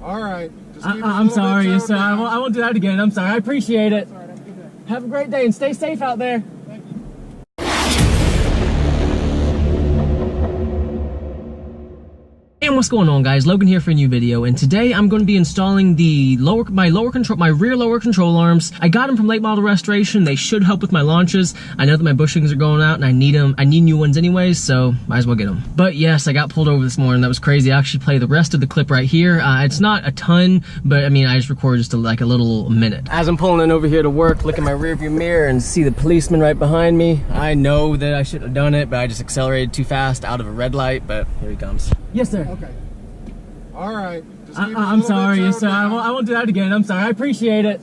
All right. I'm sorry, sir. I won't do that again. I'm sorry. I appreciate it. Have a great day and stay safe out there. And what's going on, guys? Logan here for a new video, and today I'm going to be installing the my rear lower control arms. I got them from Late Model Restoration. They should help with my launches. I know that my bushings are going out and I need them. I need new ones anyways, so might as well get them. But yes, I got pulled over this morning. That was crazy. I actually play the rest of the clip right here. It's not a ton, but I mean, I just recorded just like a little minute. As I'm pulling in over here to work, look in my rearview mirror and see the policeman right behind me. I know that I shouldn't have done it, but I just accelerated too fast out of a red light, but here he comes. Yes, sir. Okay. All right. I'm sorry, sir. I won't do that again. I'm sorry. I appreciate it.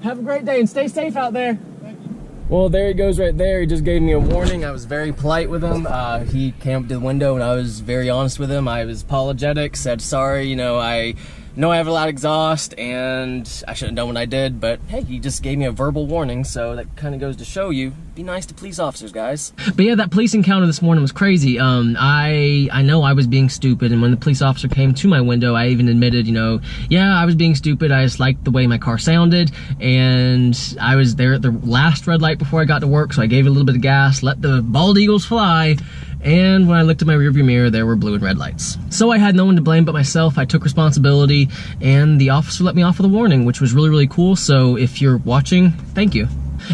Have a great day and stay safe out there. Thank you. Well, there he goes right there. He just gave me a warning. I was very polite with him. He came up to the window and I was very honest with him. I was apologetic, said sorry, you know, I have a lot of exhaust and I shouldn't have done what I did, but hey, he just gave me a verbal warning, so that kind of goes to show you, be nice to police officers, guys. But yeah, that police encounter this morning was crazy. I know I was being stupid, and when the police officer came to my window, I even admitted, you know, yeah, I was being stupid. I just liked the way my car sounded, and I was there at the last red light before I got to work, so I gave it a little bit of gas, let the bald eagles fly. And when I looked at my rearview mirror, there were blue and red lights. So I had no one to blame but myself. I took responsibility, and the officer let me off with a warning, which was really, really cool. So if you're watching, thank you.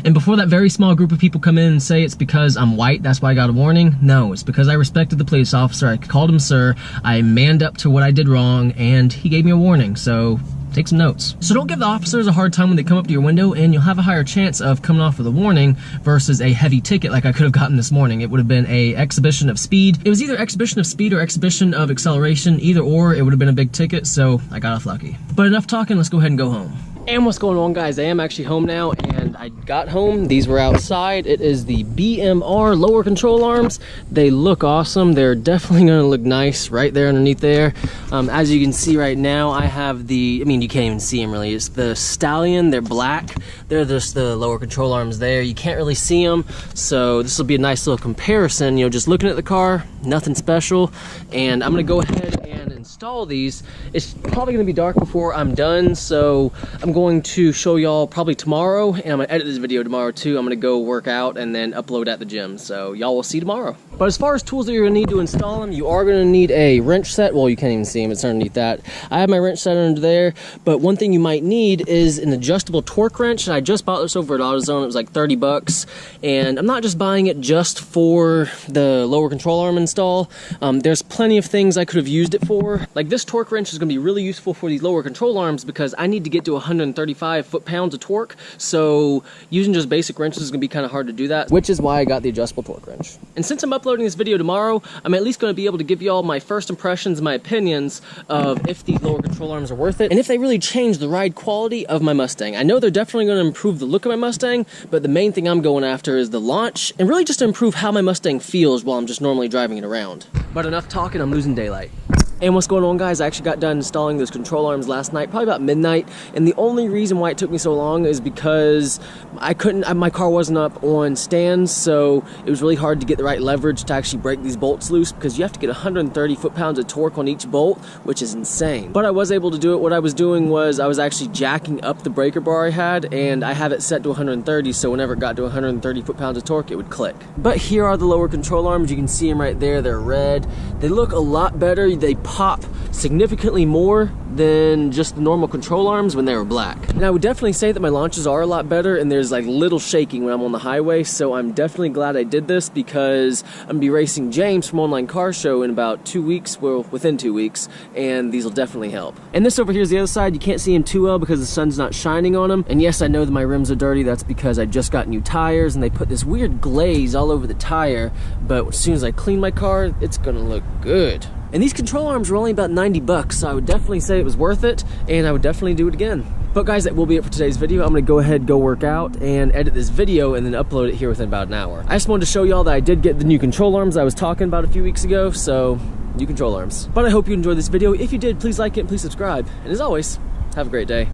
And before that very small group of people come in and say it's because I'm white, that's why I got a warning, no, it's because I respected the police officer. I called him sir, I manned up to what I did wrong, and he gave me a warning, so take some notes. So don't give the officers a hard time when they come up to your window, and you'll have a higher chance of coming off with a warning versus a heavy ticket like I could have gotten this morning. It would have been a exhibition of speed. It was either exhibition of speed or exhibition of acceleration, either or, it would have been a big ticket, so I got off lucky. But enough talking, let's go ahead and go home. And what's going on, guys? I am actually home now, and I got home. These were outside. It is the BMR lower control arms. They look awesome. They're definitely gonna look nice right there underneath there. As you can see right now, I have the, I mean, you can't even see them really. It's the Stallion, they're black. They're just the lower control arms there. You can't really see them, so this will be a nice little comparison. You know, just looking at the car, nothing special. And I'm gonna go ahead and install these. It's probably gonna be dark before I'm done, so I'm going to show y'all probably tomorrow, and I'm gonna edit this video tomorrow too. I'm gonna go work out and then upload at the gym, so y'all will see tomorrow. But as far as tools that you're gonna need to install them, you are gonna need a wrench set. Well, you can't even see them, it's underneath that. I have my wrench set under there, but one thing you might need is an adjustable torque wrench, and I just bought this over at AutoZone. It was like 30 bucks, and I'm not just buying it just for the lower control arm install. There's plenty of things I could have used it for. Like this torque wrench is gonna be really useful for these lower control arms because I need to get to 135 foot-pounds of torque, so using just basic wrenches is gonna be kind of hard to do that, which is why I got the adjustable torque wrench. And since I'm uploading this video tomorrow, I'm at least gonna be able to give y'all my first impressions, my opinions of if these lower control arms are worth it, and if they really change the ride quality of my Mustang. I know they're definitely gonna improve the look of my Mustang, but the main thing I'm going after is the launch, and really just to improve how my Mustang feels while I'm just normally driving it around. But enough talking, I'm losing daylight. And what's going on, guys? I actually got done installing those control arms last night, probably about midnight, and the only reason why it took me so long is because my car wasn't up on stands, so it was really hard to get the right leverage to actually break these bolts loose, because you have to get 130 foot-pounds of torque on each bolt, which is insane. But I was able to do it. What I was doing was I was actually jacking up the breaker bar I had, and I have it set to 130, so whenever it got to 130 foot-pounds of torque, it would click. But here are the lower control arms. You can see them right there. They're red. They look a lot better. They pop significantly more than just the normal control arms when they were black. And I would definitely say that my launches are a lot better, and there's like little shaking when I'm on the highway, so I'm definitely glad I did this because I'm gonna be racing James from Online Car Show in about 2 weeks, well, within 2 weeks, and these will definitely help. And this over here is the other side. You can't see him too well because the sun's not shining on him. And yes, I know that my rims are dirty. That's because I just got new tires, and they put this weird glaze all over the tire, but as soon as I clean my car, it's gonna look good. And these control arms were only about 90 bucks, so I would definitely say it was worth it, and I would definitely do it again. But guys, that will be it for today's video. I'm gonna go ahead, go work out, and edit this video, and then upload it here within about an hour. I just wanted to show y'all that I did get the new control arms I was talking about a few weeks ago, so new control arms. But I hope you enjoyed this video. If you did, please like it and please subscribe. And as always, have a great day.